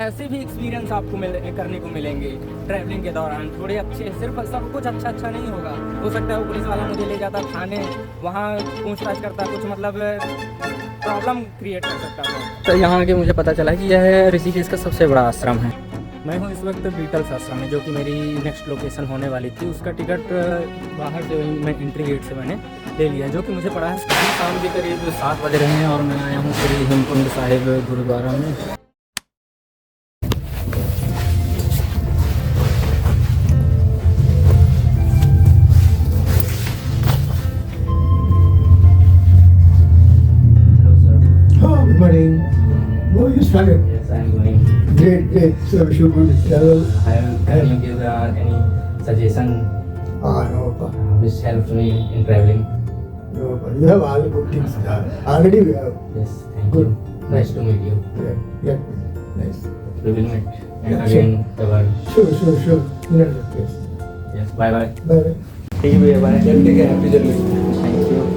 ऐसे भी एक्सपीरियंस आपको करने को मिलेंगे ट्रैवलिंग के दौरान। थोड़े अच्छे, सिर्फ सब कुछ अच्छा नहीं होगा। हो सकता है वो पुलिस वाला मुझे ले जाता थाने, वहाँ पूछताछ करता, कुछ मतलब प्रॉब्लम क्रिएट कर सकता था। तो यहाँ आके मुझे पता चला कि यह ऋषिकेश का सबसे बड़ा आश्रम है। मैं हूँ इस वक्त बीटल्स आश्रम में, जो कि मेरी नेक्स्ट लोकेशन होने वाली थी। उसका टिकट बाहर से वहीं मैं एंट्री गेट से मैंने ले लिया, जो कि मुझे पड़ा है शाम के करीब 7 बज रहे हैं और मैं आया हूँ श्री हेमकुंड साहिब गुरुद्वारा में। Good morning. Oh, you started. Yes, I am going. Great. So, should we travel? Can you give any suggestion No, which helps me in traveling? no. You have all good things. Already we have. Yes, thank Good. you. Nice to meet you. Yeah. Nice. We will meet Yeah, again. Ever. Sure. Yes. Yes, bye bye. Bye. ठीक है भैया, bye. Take care. Happy journey. Thank you.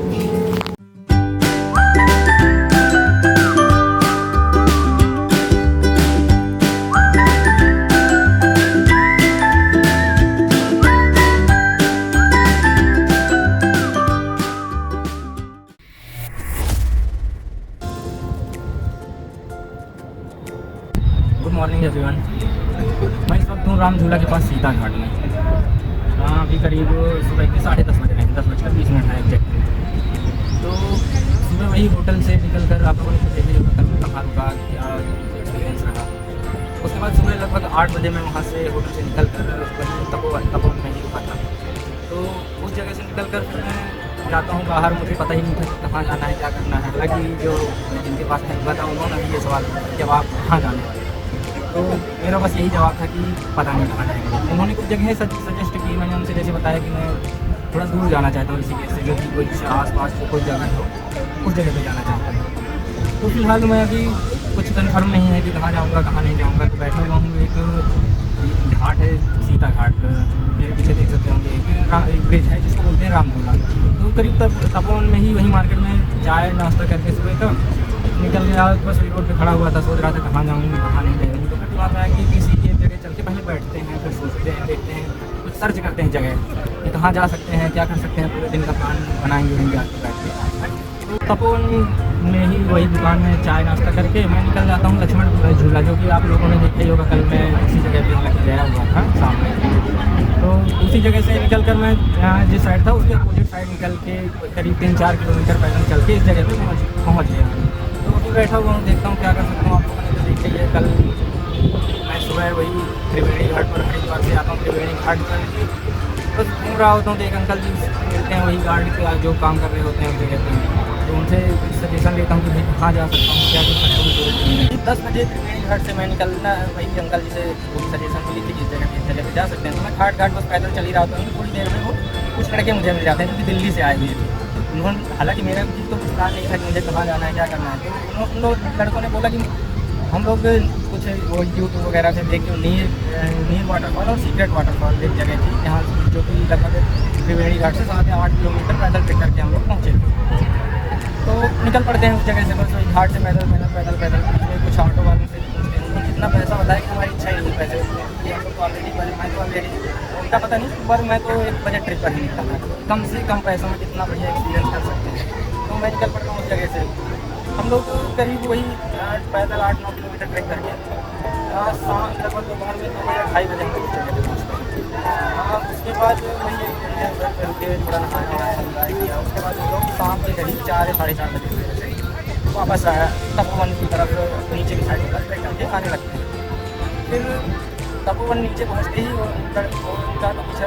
Good morning everyone. मैं इस वक्त हूँ राम झूला के पास सीता घाट में। अभी करीब सुबह के 10:30 बज रहे हैं, 10:20 है एग्जैक्ट। तो सुबह वही होटल से निकल कर आप लोगों ने तो देखिए कल कहाँ रुका, क्या एक्सपीरियंस रहा। उसके बाद सुबह लगभग 8 बजे मैं वहाँ से होटल से निकल कर वहीं तपोवन में ही रुका था। तो उस जगह से निकल कर फिर मैं जाता हूँ बाहर। मुझे पता ही नहीं था कि कहाँ जाना है, क्या करना है। हालांकि जो जिनके पास तजुर्बा था उन्होंने भी ये सवाल किया कि आप कहाँ जाने वाले। तो मेरा बस यही जवाब था कि पता नहीं कहाँ जाएंगे। उन्होंने कुछ जगह सजेस्ट की। मैंने उनसे जैसे बताया कि मैं थोड़ा दूर जाना चाहता हूँ ऋषिकेश से, जो कि कोई आस पास कोई जगह हो, उस जगह पे जाना चाहता हूँ। तो फिलहाल मैं अभी कुछ कन्फर्म नहीं है कि कहाँ जाऊँगा कहाँ नहीं जाऊँगा। तो बैठा हुआ हूँ, एक घाट है सीता घाट, मेरे पीछे देख सकते होंगे। एक ब्रिज है जिसको बोलते हैं राम झूला। तो करीब तपोवन में ही, वही मार्केट में चाय नाश्ता करके सुबह का निकल गया। बस वही रोड पे खड़ा हुआ था, सोच रहा था कहाँ जाऊँगी कहाँ नहीं जाऊँगी। तो फिर दिमाग में आया कि किसी की एक जगह चल के पहले बैठते हैं, फिर सोचते हैं, देखते हैं, कुछ सर्च करते हैं जगह कि कहाँ जा सकते हैं, क्या कर सकते हैं, पूरे दिन का प्लान बनाएंगे वहीं जाके बैठ के। तो तपोवन में ही वही दुकान में चाय नाश्ता करके मैं निकल जाता हूँ लक्ष्मण झूला, जो कि आप लोगों ने देखा ही होगा। कल मैं उसी जगह पे गया हुआ था सामने। तो उसी जगह से निकल कर मैं यहाँ जिस साइड था उसके अपोजिट साइड निकल के करीब 3-4 किलोमीटर पैदल चल के इस जगह पे पहुँच गया। तो अभी बैठा हुआ हूँ, देखता हूँ क्या कर सकता हूँ। आप लोगों ने तो देखा ही है, कल मैं सुबह वही त्रिवेणी घाट पर हरिद्वार से आता हूँ। त्रिवेणी घाट पर बस घूम रहा होता हूँ, तो एक अंकल जी मिलते हैं, वही गार्ड के जो काम कर रहे होते हैं उस जगह पर। तो उनसे सजेशन लेता हूँ कि भाई कहाँ जा सकता हूँ, क्या कर सकता हूँ। 10 बजे त्रिवेणी घाट से मैं निकलना, वही अंकल जी से सजेशन मिली थी कि इस जगह पे जा सकते हैं। तो मैं घाट बस पैदल चल ही रहा था। थोड़ी देर में वो कुछ लड़के मुझे मिल जाते हैं जो कि दिल्ली से आए हुए थे। उन्होंने, हालांकि मेरा भी तो कुछ प्लान नहीं था कि मुझे कहाँ जाना है, क्या करना है। तो उन लोग लड़कों ने बोला कि हम लोग कुछ वो यूट्यूब वगैरह से देख के नीर वाटरफॉल और सीक्रेट वाटरफॉल एक जगह थी जहाँ, जो कि लगभग त्रिवेणी घाट से 7 या 8 किलोमीटर पैदल ट्रेक करके हम लोग पहुँचे। तो निकल पड़ते हैं उस जगह से, बस वही घाट से पैदल कुछ ऑटो वालों से पूछते हैं। उन्होंने कितना पैसा बताया कि हमारी इच्छा ही नहीं पैसे कि हम लोग तो ऑलरेडी, मैं तो ऑलरेडी, उनका पता नहीं, पर मैं तो एक बजट ट्रिप पर ही निकला था। कम से कम पैसों में कितना बढ़िया एक्सपीरियंस कर सकते हैं। तो मैं निकल पड़ता हूँ उस जगह से। हम लोग करीब वही पैदल 8-9 किलोमीटर ट्रेक करके शाम लगभग दोपहर में 2 या 2:30 बजे हम लोग उस जगह पर पहुँचते हैं। उसके बाद वही रुके, थोड़ा नहाया किया। उसके बाद हम लोग शाम के करीब 4 या 4:30 बजे वापस आया तपोवन की तरफ, नीचे की साइड पर ट्रेक करके आने लगते हैं। फिर तपोवन नीचे पहुँचते ही उनका तो कुछ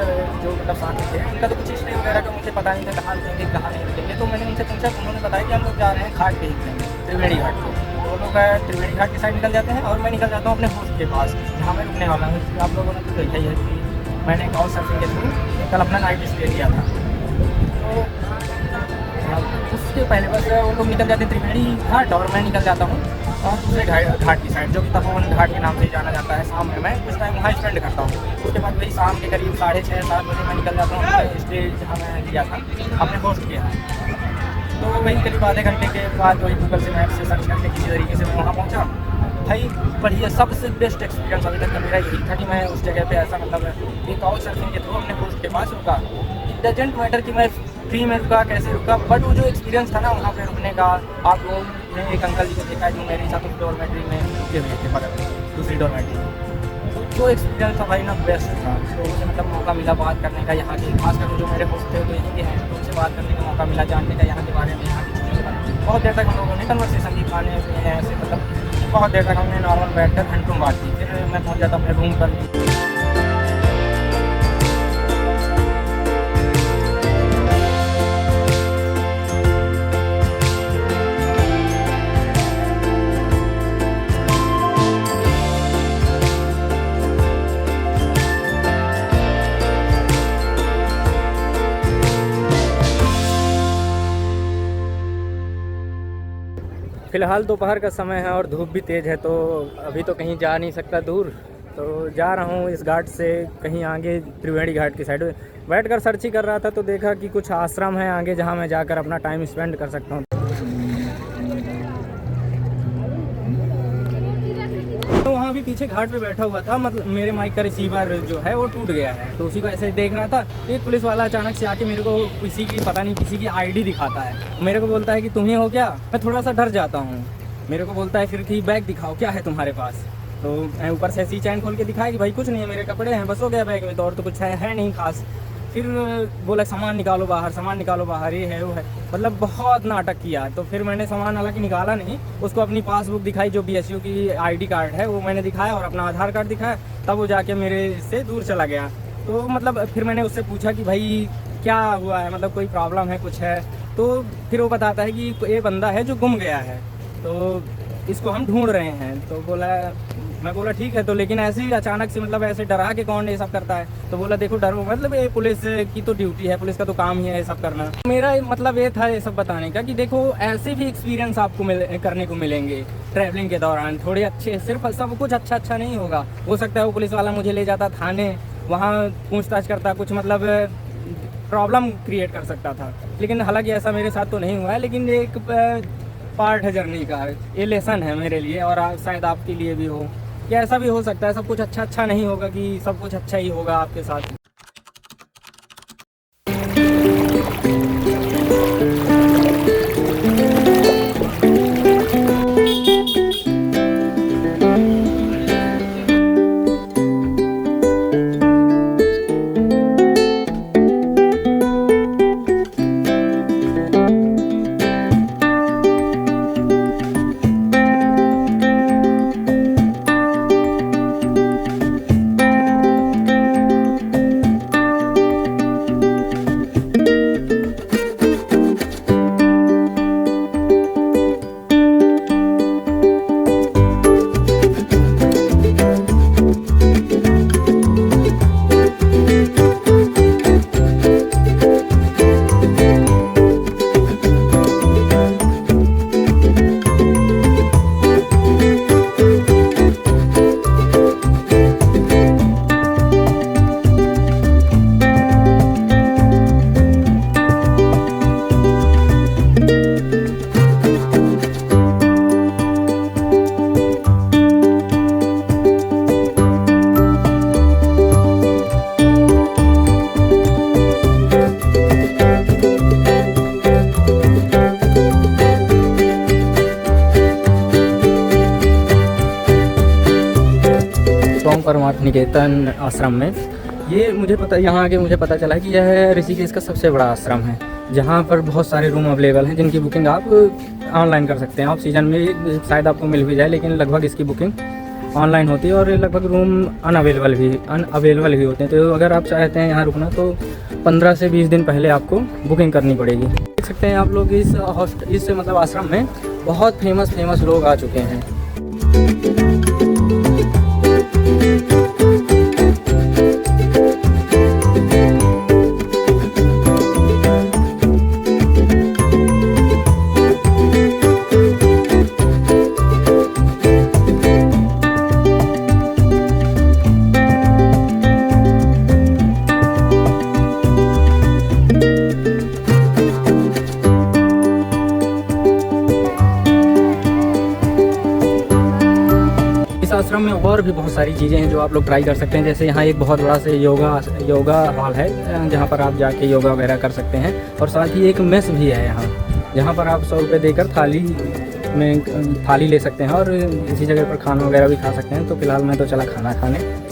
जो मतलब साथ थे, उनका तो कुछ हिस्ट्री वगैरह का मुझे पता नहीं था, कहाँ रुकेंगे कहाँ नहीं रुकेंगे। तो मैंने उनसे पूछा, उन्होंने बताया कि हम लोग जा रहे हैं घाट पे ही, त्रिवेणी घाट को। वो लोग त्रिवेणी घाट की साइड निकल जाते हैं और मैं निकल जाता हूँ अपने होस्ट के पास, जहाँ मैं रुकने वाला हूँ। आप लोगों ने तो देखा ही है कि मैंने एक और सर्फिंग के थ्रू कल अपना नाइट स्टे किया था। तो उसके पहले बस वो लोग निकल जाते हैं त्रिवेणी घाट और मैं निकल जाता हूँ और दूसरे घाट की साइड, जो कि तपोवन घाट के नाम से जाना जाता है। शाम में मैं कुछ टाइम वहाँ स्पेंड करता हूँ। उसके बाद वही शाम के करीब 6:30-7 बजे मैं निकल जाता हूँ स्टे जहाँ मैं लिया था, अपने होस्ट के यहाँ। तो वही करीब आधे घंटे के बाद वही गूगल से मैप से सर्च करके किसी तरीके से मैं वहाँ पहुँचा। भाई बढ़िया, सबसे बेस्ट एक्सपीरियंस अभी तक का मेरा यही था कि मैं उस जगह पे ऐसा मतलब एक काउच सर्फिंग के थ्रू अपने होस्ट के पास रुका। इट डजेंट मैटर कि मैं फ्री में रुका कैसे रुका, बट वो जो एक्सपीरियंस था ना वहाँ पे रुकने का। आप लोगों ने एक अंकल जी को देखा जो मेरे साथ उस डॉर्मेट्री में रुके हुए थे, बगल में दूसरी डॉर्मेट्री। जो एक्सपीरियंस था भाई ना बेस्ट था। तो मुझे मतलब मौका मिला बात करने का यहाँ के, खासकर जो मेरे होस्ट थे तो यहीं के हैं, तो उनसे बात करने का मौका मिला, जानने का यहाँ के बारे में, यहाँ की चीज़ों का। बहुत देर तक हम लोगों ने कन्वर्सेशन की, खाने पीने ऐसे मतलब बहुत देर तक हमने नॉर्मल बैठ कर घंटों बात की। फिर मैं पहुँच जाता अपने रूम पर। फ़िलहाल दोपहर का समय है और धूप भी तेज़ है, तो अभी तो कहीं जा नहीं सकता दूर, तो जा रहा हूँ इस घाट से कहीं आगे त्रिवेणी घाट की साइड। बैठ कर सर्च ही कर रहा था तो देखा कि कुछ आश्रम है आगे जहाँ मैं जाकर अपना टाइम स्पेंड कर सकता हूँ। तो वहाँ भी पीछे घाट पे बैठा हुआ था, मतलब मेरे माइक का रिसीवर जो है वो टूट गया है, तो उसी को ऐसे देख रहा था। एक पुलिस वाला अचानक से आके मेरे को किसी की पता नहीं किसी की आईडी दिखाता है, मेरे को बोलता है कि तुम ही हो क्या। मैं थोड़ा सा डर जाता हूँ। मेरे को बोलता है फिर कि बैग दिखाओ क्या है तुम्हारे पास। तो मैं ऊपर से ऐसी चैन खोल के दिखाया कि भाई कुछ नहीं है, मेरे कपड़े हैं बस, हो गया बैग में, तो और तो कुछ है नहीं खास। फिर बोला सामान निकालो बाहर, सामान निकालो बाहर, ये है वो है, मतलब बहुत नाटक किया। तो फिर मैंने सामान हालांकि निकाला नहीं, उसको अपनी पासबुक दिखाई जो BSU की आईडी कार्ड है वो मैंने दिखाया और अपना आधार कार्ड दिखाया, तब वो जाके मेरे से दूर चला गया। तो मतलब फिर मैंने उससे पूछा कि भाई क्या हुआ है, मतलब कोई प्रॉब्लम है कुछ है। तो फिर वो बताता है कि ये बंदा है जो गुम गया है, तो इसको हम ढूंढ रहे हैं। तो बोला, मैं बोला ठीक है, तो लेकिन ऐसे ही अचानक से मतलब ऐसे डरा के कौन ये सब करता है। तो बोला देखो डरो, मतलब ये पुलिस की तो ड्यूटी है, पुलिस का तो काम ही है ये सब करना। मेरा मतलब ये था ये सब बताने का कि देखो ऐसे भी एक्सपीरियंस आपको करने को मिलेंगे ट्रैवलिंग के दौरान, थोड़े अच्छे, सिर्फ सब कुछ अच्छा नहीं होगा। हो सकता है वो पुलिस वाला मुझे ले जाता थाने, वहाँ पूछताछ करता, कुछ मतलब प्रॉब्लम क्रिएट कर सकता था, लेकिन हालांकि ऐसा मेरे साथ तो नहीं हुआ है। लेकिन एक पार्ट है जर्नी का, ये लेसन है मेरे लिए और शायद आपके लिए भी हो, या ऐसा भी हो सकता है सब कुछ अच्छा नहीं होगा कि सब कुछ अच्छा ही होगा आपके साथ। परमार्थ निकेतन आश्रम में, ये मुझे पता, यहाँ आके मुझे पता चला कि यह ऋषिकेश का सबसे बड़ा आश्रम है, जहाँ पर बहुत सारे रूम अवेलेबल हैं जिनकी बुकिंग आप ऑनलाइन कर सकते हैं। ऑफ सीजन में शायद आपको मिल भी जाए, लेकिन लगभग इसकी बुकिंग ऑनलाइन होती है और लगभग रूम अनअवेलेबल भी होते हैं। तो अगर आप चाहते हैं यहाँ रुकना तो 15 से 20 दिन पहले आपको बुकिंग करनी पड़ेगी। देख सकते हैं आप लोग इस मतलब आश्रम में बहुत फेमस लोग आ चुके हैं। और भी बहुत सारी चीज़ें हैं जो आप लोग ट्राई कर सकते हैं। जैसे यहाँ एक बहुत बड़ा से योगा हॉल है जहाँ पर आप जाके योगा वगैरह कर सकते हैं, और साथ ही एक मेस भी है यहाँ, जहाँ पर आप 100 रुपये देकर थाली ले सकते हैं और इसी जगह पर खाना वगैरह भी खा सकते हैं। तो फिलहाल मैं तो चला खाना खाने।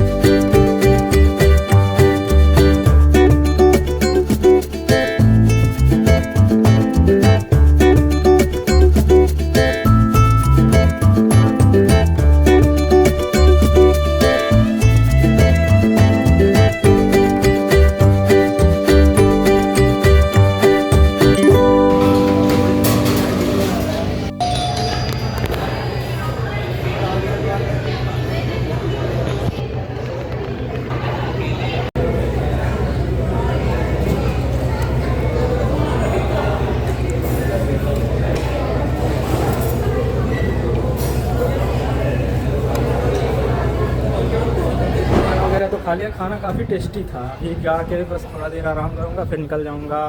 खा लिया, खाना काफ़ी टेस्टी था। अभी जाके बस थोड़ा देर आराम करूँगा, फिर निकल जाऊँगा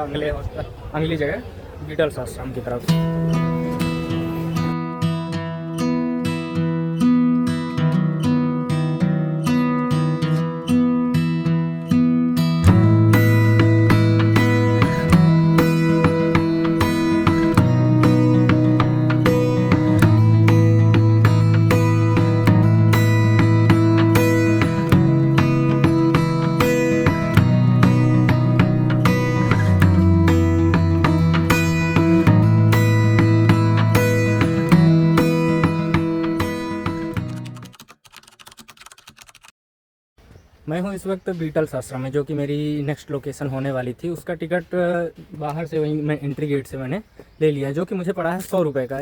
अगली जगह बीटल्स आश्रम की तरफ। मैं हूँ इस वक्त बीटल्स आश्रम में, जो कि मेरी नेक्स्ट लोकेशन होने वाली थी। उसका टिकट बाहर से वहीं मैं एंट्री गेट से मैंने ले लिया, जो कि मुझे पड़ा है 100 रुपये का।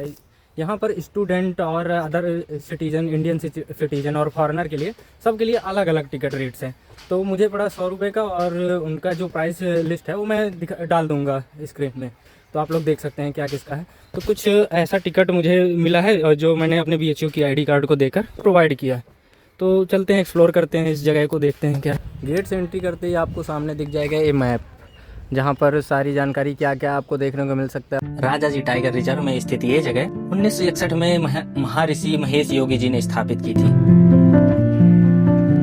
यहाँ पर स्टूडेंट और अदर सिटीज़न, इंडियन सिटीज़न और फॉरेनर के लिए, सब के लिए अलग अलग टिकट रेट्स हैं। तो मुझे पड़ा 100 रुपये का, और उनका जो प्राइस लिस्ट है वो मैं डाल दूँगा स्क्रीन में, तो आप लोग देख सकते हैं क्या किसका है। तो कुछ ऐसा टिकट मुझे मिला है, और जो मैंने अपने BHU की ID कार्ड को देकर प्रोवाइड किया है। तो चलते हैं, एक्सप्लोर करते हैं इस जगह को, देखते हैं क्या। गेट से एंट्री करते ही आपको सामने दिख जाएगा ये मैप, जहाँ पर सारी जानकारी क्या क्या आपको देखने को मिल सकता है। राजा जी टाइगर रिजर्व में स्थित ये जगह 1961 में महर्षि महेश योगी जी ने स्थापित की थी।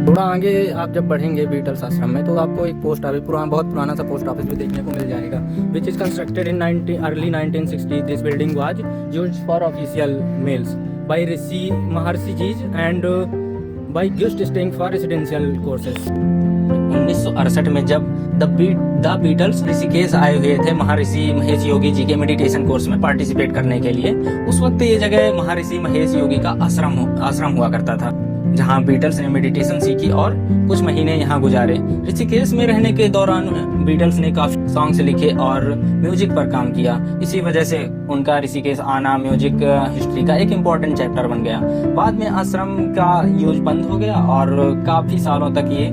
थोड़ा आगे आप जब बढ़ेंगे बीटल्स आश्रम में, तो आपको एक पोस्ट ऑफिस, बहुत पुराना सा पोस्ट ऑफिस भी देखने को मिल जाएगा, which is constructed in early 1960। This building was used for official meals by Maharshi ji and by guest staying for residential courses. 1968 में जब द बीटल्स ऋषिकेश आए हुए थे महर्षि महेश योगी जी के मेडिटेशन कोर्स में पार्टिसिपेट करने के लिए, उस वक्त ये जगह महर्षि महेश योगी का आश्रम हुआ करता था, जहां बीटल्स ने मेडिटेशन सीखी और कुछ महीने यहां गुजारे। ऋषिकेश में रहने के दौरान बीटल्स ने काफी सॉन्ग्स लिखे और म्यूजिक पर काम किया। इसी वजह से उनका ऋषिकेश आना म्यूजिक हिस्ट्री का एक इम्पोर्टेंट चैप्टर बन गया। बाद में आश्रम का यूज बंद हो गया और काफी सालों तक ये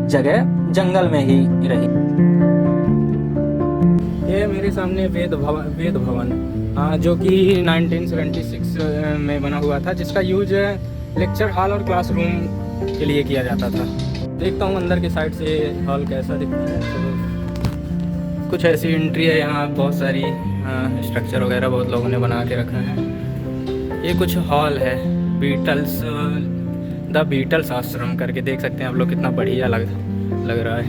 जगह जंगल में ही रही। ये मेरे सामने वेद भवन, जो कि 1976 में बना हुआ था, जिसका यूज लेक्चर हॉल और क्लासरूम के लिए किया जाता था। देखता हूँ अंदर की साइड से हॉल कैसा दिखता है। तो कुछ ऐसी एंट्री है, यहाँ बहुत सारी स्ट्रक्चर वगैरह बहुत लोगों ने बना के रखा है। ये कुछ हॉल है, द बीटल्स आश्रम करके, देख सकते हैं आप लोग, कितना बढ़िया लग रहा है।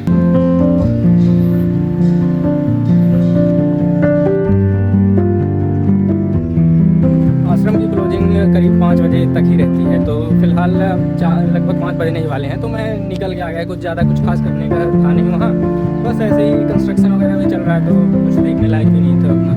आश्रम की क्लोजिंग करीब 5 बजे तक ही रहती है, तो फिलहाल लगभग 5 बजने ही वाले हैं, तो मैं निकल के आ गया। कुछ ज़्यादा कुछ खास करने का था नहीं वहाँ, बस ऐसे ही कंस्ट्रक्शन वगैरह भी चल रहा है, तो कुछ देखने लायक भी नहीं था अपना।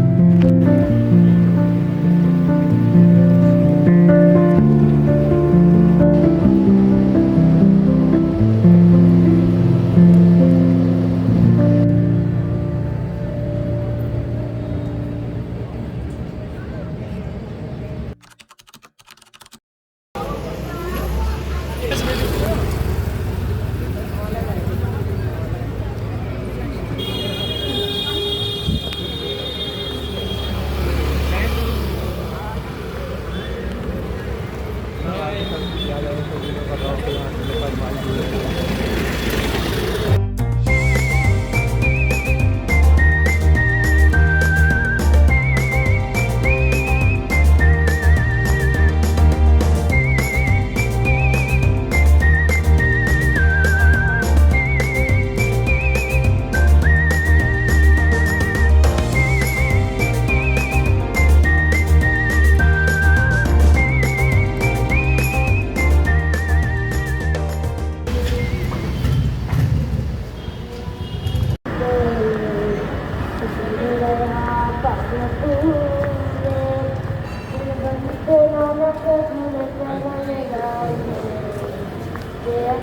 शाम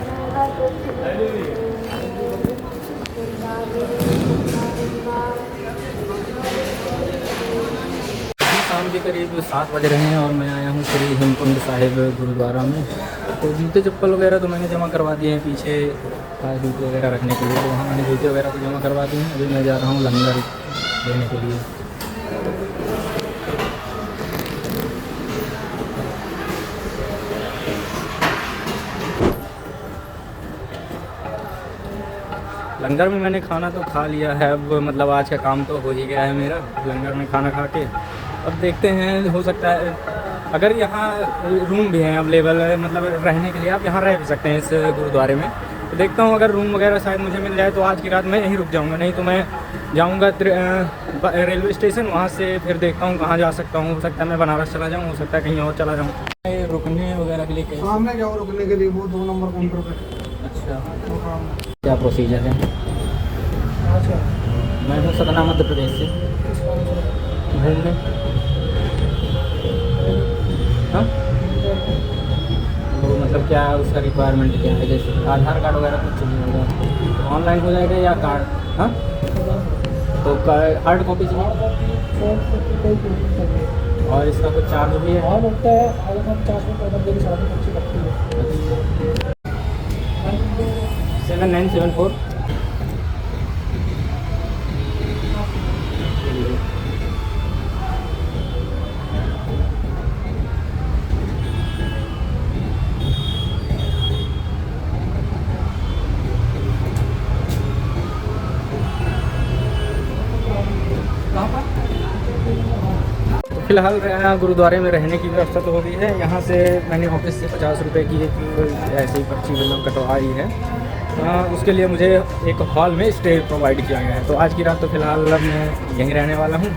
के करीब 7 बज रहे हैं और मैं आया हूँ श्री हेमकुंड साहिब गुरुद्वारा में। तो जूते चप्पल वगैरह तो मैंने जमा करवा दिए हैं, पीछे जूते वगैरह रखने के लिए, तो वहाँ मैंने जूते वगैरह तो जमा करवा दिए हैं। अभी मैं जा रहा हूँ लंगर लेने के लिए। लंगर में मैंने खाना तो खा लिया है, अब मतलब आज का काम तो हो ही गया है मेरा लंगर में खाना खा के। अब देखते हैं, हो सकता है अगर यहाँ रूम भी हैं अवेलेबल, मतलब रहने के लिए आप यहाँ रह भी सकते हैं इस गुरुद्वारे में। तो देखता हूँ अगर रूम वगैरह शायद मुझे मिल जाए तो आज की रात मैं यहीं रुक जाऊँगा, नहीं तो मैं जाऊँगा रेलवे स्टेशन, वहाँ से फिर देखता हूँ कहाँ जा सकता हूँ। हो सकता है मैं बनारस चला जाऊँ, हो सकता है कहीं और चला जाऊँ। रुकने वगैरह के लिए कहीं सामने जाओ रुकने के लिए, वो 2 नंबर काउंटर पे। अच्छा, क्या प्रोसीजर है? अच्छा, मैं हूँ सतना मध्य प्रदेश से घूमने। हाँ, तो मतलब क्या उसका रिक्वायरमेंट क्या है? जैसे आधार कार्ड वगैरह कुछ चाहिए होगा, तो ऑनलाइन हो जाएगा या कार्ड? हाँ, तो हार्ड कॉपी चाहिए और इसका कुछ चार्ज भी है? हाँ लगता है, आगे 50 में 7974। फिलहाल गुरुद्वारे में रहने की व्यवस्था तो हो गई है। यहाँ से मैंने ऑफिस से 50 रुपये की एक ऐसी पर्ची मतलब कटवाई है। उसके लिए मुझे एक हॉल में स्टे प्रोवाइड किया गया है। तो आज की रात तो फिलहाल अब मैं यहीं रहने वाला हूँ।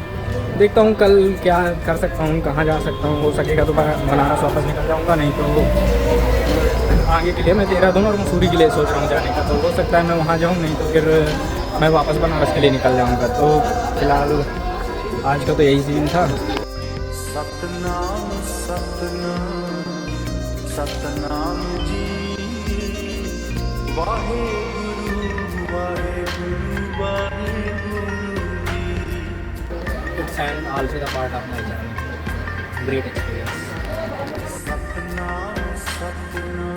देखता हूँ कल क्या कर सकता हूँ, कहाँ जा सकता हूँ। हो सकेगा तो बनारस वापस निकल जाऊँगा, नहीं तो आगे के लिए मैं देहरादून और मसूरी के लिए सोच रहा हूँ जाने का। तो हो सकता है मैं वहाँ जाऊँ, नहीं तो फिर मैं वापस बनारस के लिए निकल जाऊँगा। तो फिलहाल आज का तो यही सीन था। Satnam Satnam Satnam ji, Waheguru Waheguru Waheguru ji. It's an also the part of my journey. Great experience. Satnam Satnam